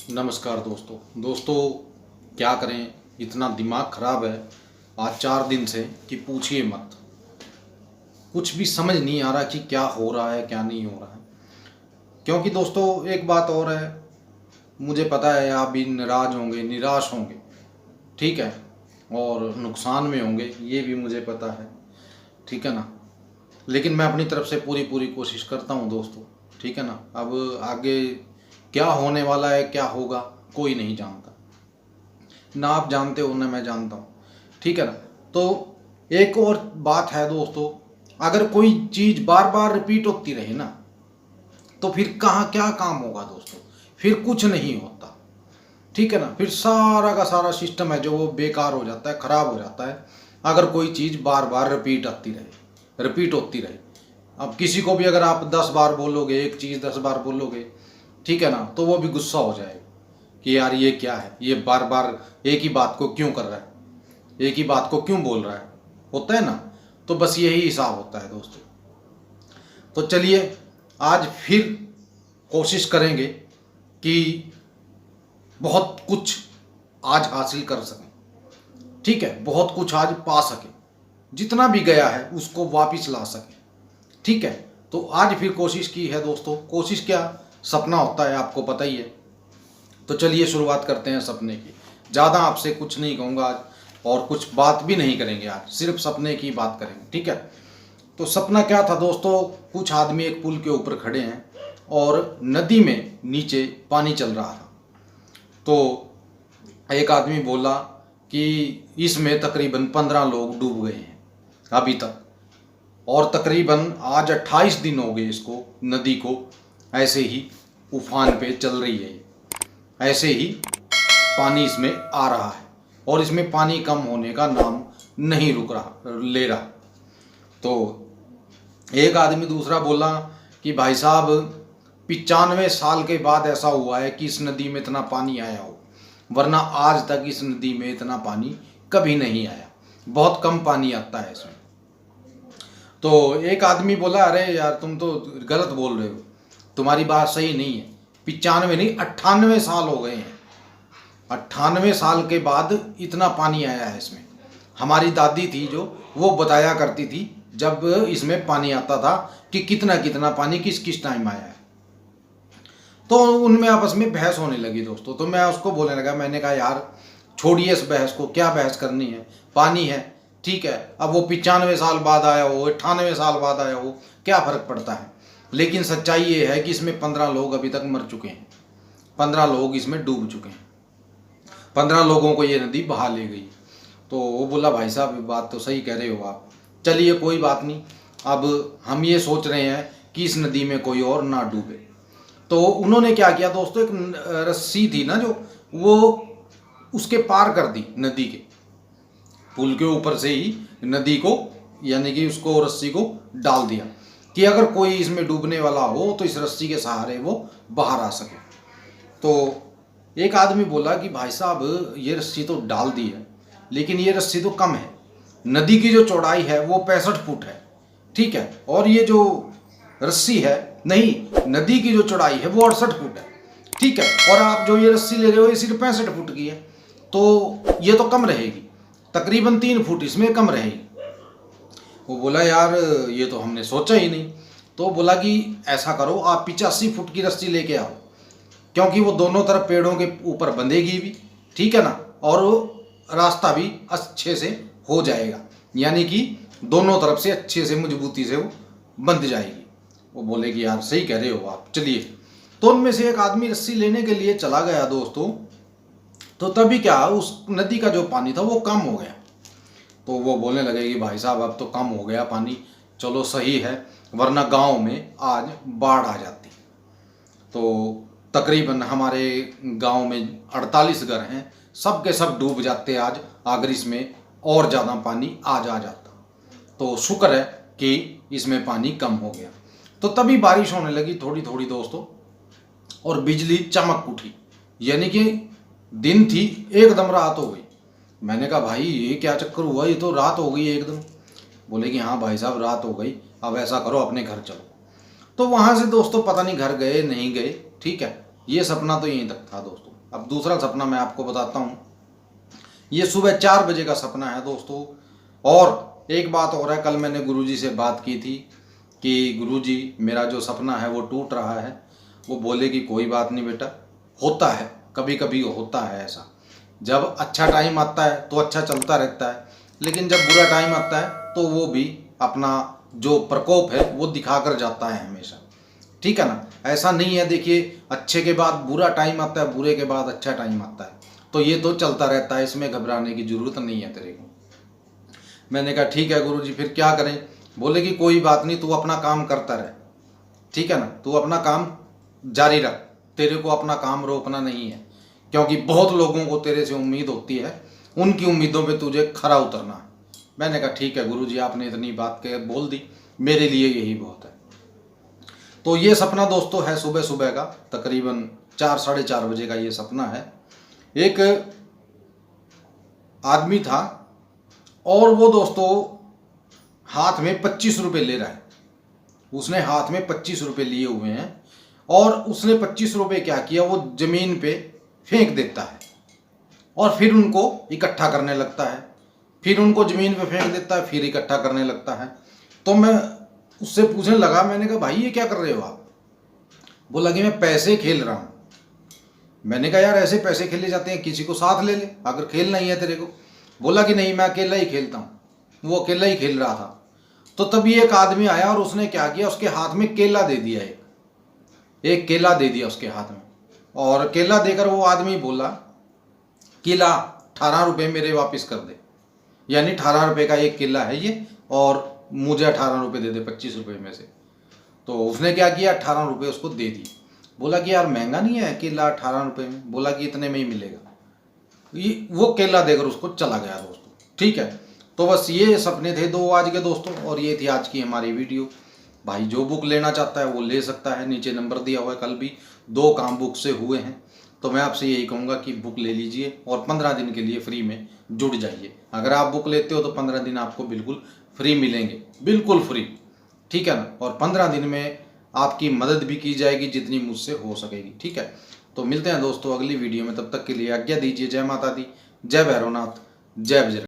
नमस्कार दोस्तों क्या करें, इतना दिमाग खराब है आज 4 दिन से कि पूछिए मत। कुछ भी समझ नहीं आ रहा कि क्या हो रहा है क्या नहीं हो रहा है। क्योंकि दोस्तों एक बात और है, मुझे पता है आप भी नाराज होंगे, निराश होंगे, ठीक है, और नुकसान में होंगे, ये भी मुझे पता है, ठीक है ना। लेकिन मैं अपनी तरफ से पूरी कोशिश करता हूँ दोस्तों, ठीक है ना। अब आगे क्या होने वाला है, क्या होगा, कोई नहीं जानता, ना आप जानते हो ना मैं जानता हूँ, ठीक है ना। तो एक और बात है दोस्तों, अगर कोई चीज़ बार बार रिपीट होती रहे ना, तो फिर कहाँ क्या काम होगा दोस्तों, फिर कुछ नहीं होता, ठीक है ना। फिर सारा का सारा सिस्टम है जो वो बेकार हो जाता है, ख़राब हो जाता है, अगर कोई चीज़ बार बार रिपीट आती रहे, रिपीट होती रहे। अब किसी को भी अगर आप 10 बार बोलोगे एक चीज़, 10 बार बोलोगे, ठीक है ना, तो वो भी गुस्सा हो जाएगा कि यार ये क्या है, ये बार बार एक ही बात को क्यों कर रहा है, एक ही बात को क्यों बोल रहा है, होता है ना। तो बस यही हिसाब होता है दोस्तों। तो चलिए आज फिर कोशिश करेंगे कि बहुत कुछ आज हासिल कर सकें, ठीक है, बहुत कुछ आज पा सकें, जितना भी गया है उसको वापस ला सकें, ठीक है। तो आज फिर कोशिश की है दोस्तों। कोशिश क्या, सपना होता है, आपको पता ही है। तो चलिए शुरुआत करते हैं सपने की। ज़्यादा आपसे कुछ नहीं कहूँगा आज, और कुछ बात भी नहीं करेंगे आज, सिर्फ सपने की बात करेंगे, ठीक है। तो सपना क्या था दोस्तों, कुछ आदमी एक पुल के ऊपर खड़े हैं और नदी में नीचे पानी चल रहा था। तो एक आदमी बोला कि इसमें तकरीबन 15 लोग डूब गए हैं अभी तक, और तकरीबन आज 28 दिन हो गए इसको, नदी को ऐसे ही उफान पे चल रही है, ऐसे ही पानी इसमें आ रहा है, और इसमें पानी कम होने का नाम नहीं रुक रहा, ले रहा। तो एक आदमी दूसरा बोला कि भाई साहब 95 साल के बाद ऐसा हुआ है कि इस नदी में इतना पानी आया हो, वरना आज तक इस नदी में इतना पानी कभी नहीं आया, बहुत कम पानी आता है इसमें। तो एक आदमी बोला अरे यार तुम तो गलत बोल रहे हो, तुम्हारी बात सही नहीं है, 95 नहीं 98 साल हो गए हैं, 98 साल के बाद इतना पानी आया है इसमें। हमारी दादी थी जो, वो बताया करती थी जब इसमें पानी आता था कि कितना कितना पानी किस किस टाइम आया है। तो उनमें आपस में बहस होने लगी दोस्तों। तो मैं उसको बोलने लगा, मैंने कहा यार छोड़िए इस बहस को, क्या बहस करनी है, पानी है, ठीक है। अब वो 95 साल बाद आया हो, 98 साल बाद आया हो, क्या फ़र्क पड़ता है। लेकिन सच्चाई ये है कि इसमें 15 लोग अभी तक मर चुके हैं, 15 लोग इसमें डूब चुके हैं, 15 लोगों को ये नदी बहा ले गई। तो वो बोला भाई साहब बात तो सही कह रहे हो आप, चलिए कोई बात नहीं, अब हम ये सोच रहे हैं कि इस नदी में कोई और ना डूबे। तो उन्होंने क्या किया दोस्तों, एक रस्सी थी ना जो, वो उसके पार कर दी, नदी के पुल के ऊपर से ही नदी को, यानी कि उसको रस्सी को डाल दिया कि अगर कोई इसमें डूबने वाला हो तो इस रस्सी के सहारे वो बाहर आ सके। तो एक आदमी बोला कि भाई साहब ये रस्सी तो डाल दी है, लेकिन ये रस्सी तो कम है, नदी की जो चौड़ाई है वो 65 फुट है, ठीक है, और ये जो रस्सी है, नहीं, नदी की जो चौड़ाई है वो 68 फुट है, ठीक है, और आप जो ये रस्सी ले रहे हो ये सिर्फ 65 फुट की है, तो ये तो कम रहेगी, तकरीबन 3 फुट इसमें कम रहेगी। वो बोला यार ये तो हमने सोचा ही नहीं। तो बोला कि ऐसा करो आप 85 फुट की रस्सी लेके आओ, क्योंकि वो दोनों तरफ पेड़ों के ऊपर बंधेगी भी, ठीक है ना, और रास्ता भी अच्छे से हो जाएगा, यानी कि दोनों तरफ से अच्छे से मजबूती से वो बंध जाएगी। वो बोले कि यार सही कह रहे हो आप, चलिए। तो उनमें से एक आदमी रस्सी लेने के लिए चला गया दोस्तों। तो तभी क्या, उस नदी का जो पानी था वो कम हो गया। तो वो बोलने लगे कि भाई साहब अब तो कम हो गया पानी, चलो सही है, वरना गांव में आज बाढ़ आ जाती। तो तकरीबन हमारे गांव में 48 घर हैं, सब के सब डूब जाते आज, अगर इसमें और ज़्यादा पानी आज आ जाता। तो शुक्र है कि इसमें पानी कम हो गया। तो तभी बारिश होने लगी थोड़ी थोड़ी दोस्तों, और बिजली चमक उठी, यानी कि दिन थी एकदम रात हो गई। मैंने कहा भाई ये क्या चक्कर हुआ, ये तो रात हो गई एकदम। बोले कि हाँ भाई साहब रात हो गई, अब ऐसा करो अपने घर चलो। तो वहाँ से दोस्तों पता नहीं घर गए नहीं गए, ठीक है, ये सपना तो यहीं तक था दोस्तों। अब दूसरा सपना मैं आपको बताता हूँ। ये सुबह 4 बजे का सपना है दोस्तों। और एक बात और है, कल मैंने गुरुजी से बात की थी कि गुरुजी मेरा जो सपना है वो टूट रहा है। वो बोले कि कोई बात नहीं बेटा, होता है, कभी कभी होता है ऐसा। जब अच्छा टाइम आता है तो अच्छा चलता रहता है, लेकिन जब बुरा टाइम आता है तो वो भी अपना जो प्रकोप है वो दिखाकर जाता है हमेशा। ठीक है ना, ऐसा नहीं है। देखिए, अच्छे के बाद बुरा टाइम आता है, बुरे के बाद अच्छा टाइम आता है, तो ये तो चलता रहता है, इसमें घबराने की जरूरत नहीं है तेरे को। मैंने कहा ठीक है गुरुजी, फिर क्या करें? बोले कि कोई बात नहीं, तू अपना काम करता रहे, ठीक है ना, तू अपना काम जारी रख, तेरे को अपना काम रोकना नहीं है, क्योंकि बहुत लोगों को तेरे से उम्मीद होती है, उनकी उम्मीदों पे तुझे खरा उतरना है। मैंने कहा ठीक है गुरुजी, आपने इतनी बात कह बोल दी, मेरे लिए यही बहुत है। तो ये सपना दोस्तों है सुबह सुबह का, तकरीबन 4 साढ़े 4 बजे का ये सपना है। एक आदमी था और वो दोस्तों हाथ में 25 रुपये ले रहा है। उसने हाथ में 25 रुपये लिए हुए हैं और उसने 25 रुपये क्या किया, वो ज़मीन पे फेंक देता है और फिर उनको इकट्ठा करने लगता है, फिर उनको ज़मीन पे फेंक देता है, फिर इकट्ठा करने लगता है। तो मैं उससे पूछने लगा, मैंने कहा भाई ये क्या कर रहे हो आप? बोला कि मैं पैसे खेल रहा हूँ। मैंने कहा यार ऐसे पैसे खेले जाते हैं, किसी को साथ ले ले अगर खेलना ही है तेरे को। बोला कि नहीं, मैं अकेला ही खेलता हूँ। वो अकेला ही खेल रहा था। तो तभी एक आदमी आया और उसने क्या किया, उसके हाथ में केला दे दिया, एक केला दे दिया उसके हाथ में। और केला देकर वो आदमी बोला कि ला 18 रुपये मेरे वापस कर दे, यानी 18 रुपये का एक केला है ये, और मुझे 18 रुपये दे दे 25 रुपये में से। तो उसने क्या किया, 18 रुपये उसको दे दी। बोला कि यार महंगा नहीं है केला 18 रुपये में? बोला कि इतने में ही मिलेगा। ये वो केला देकर उसको चला गया दोस्तों। ठीक है, तो बस ये सपने थे 2 आज के दोस्तों, और ये थी आज की हमारी वीडियो। भाई जो बुक लेना चाहता है वो ले सकता है, नीचे नंबर दिया हुआ है। कल भी 2 काम बुक से हुए हैं, तो मैं आपसे यही कहूँगा कि बुक ले लीजिए और 15 दिन के लिए फ्री में जुड़ जाइए। अगर आप बुक लेते हो तो 15 दिन आपको बिल्कुल फ्री मिलेंगे, बिल्कुल फ्री। ठीक है ना, और 15 दिन में आपकी मदद भी की जाएगी जितनी मुझसे हो सकेगी। ठीक है, तो मिलते हैं दोस्तों अगली वीडियो में, तब तक के लिए आज्ञा दीजिए। जय माता दी, जय भैरवनाथ, जय बजरंग।